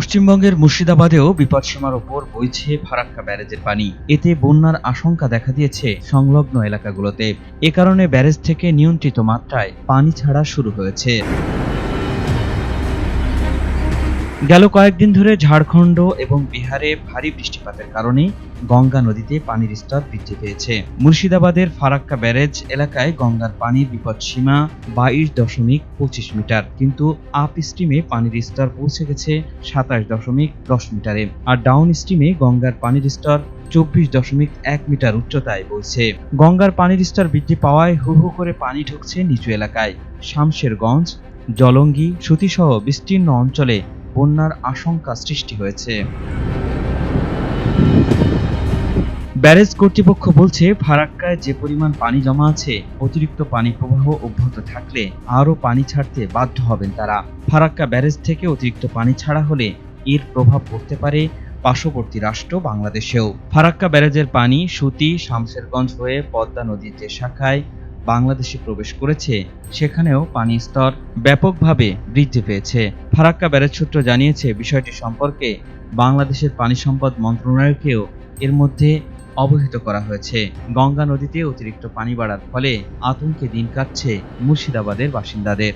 পশ্চিমবঙ্গের মুর্শিদাবাদেও বিপদসীমার ওপর বইছে ফারাক্কা ব্যারেজের পানি। এতে বন্যার আশঙ্কা দেখা দিয়েছে সংলগ্ন এলাকাগুলোতে। এ কারণে ব্যারেজ থেকে নিয়ন্ত্রিত মাত্রায় পানি ছাড়া শুরু হয়েছে। গেল কয়েকদিন ধরে ঝাড়খণ্ড এবং বিহারে ভারী বৃষ্টিপাতের কারণে গঙ্গা নদীতে পানির স্তর বৃদ্ধি পেয়েছে। মুর্শিদাবাদের ফারাক্কা ব্যারেজ এলাকায় গঙ্গার পানির বিপদসীমা 22.25 মিটার, কিন্তু আপ স্ট্রিমে পানির স্তর পৌঁছে গেছে 27.10 মিটারে, আর ডাউন স্ট্রিমে গঙ্গার পানির স্তর 24.1 মিটার উচ্চতায় বইছে। গঙ্গার পানির স্তর বৃদ্ধি পাওয়ায় হু হু করে পানি ঢুকছে নিচু এলাকায়। শামশেরগঞ্জ, জলঙ্গি, সুতিসহ বিস্তীর্ণ অঞ্চলে বন্যার আশঙ্কা সৃষ্টি হয়েছে। ব্যারেজ কর্তৃপক্ষ বলছে, ফারাক্কায় যে পরিমাণ পানি জমা আছে, অতিরিক্ত পানি প্রবাহ অব্যাহত থাকলে আরও পানি ছাড়তে বাধ্য হবেন তারা। ফারাক্কা ব্যারেজ থেকে অতিরিক্ত পানি ছাড়া হলে এর প্রভাব পড়তে পারে পার্শ্ববর্তী রাষ্ট্র বাংলাদেশেও। ফারাক্কা ব্যারেজের পানি সুতি, শামশেরগঞ্জ হয়ে পদ্মা নদীর যে শাখায় বাংলাদেশে প্রবেশ করেছে, সেখানেও পানির স্তর ব্যাপকভাবে বৃদ্ধি পেয়েছে। ফারাক্কা ব্যারেজ সূত্র জানিয়েছে, বিষয়টি সম্পর্কে বাংলাদেশের পানি সম্পদ মন্ত্রণালয়কেও এর মধ্যে অবহিত করা হয়েছে। গঙ্গা নদীতে অতিরিক্ত পানি বাড়ার ফলে আতঙ্কে দিন কাটছে মুর্শিদাবাদের বাসিন্দাদের।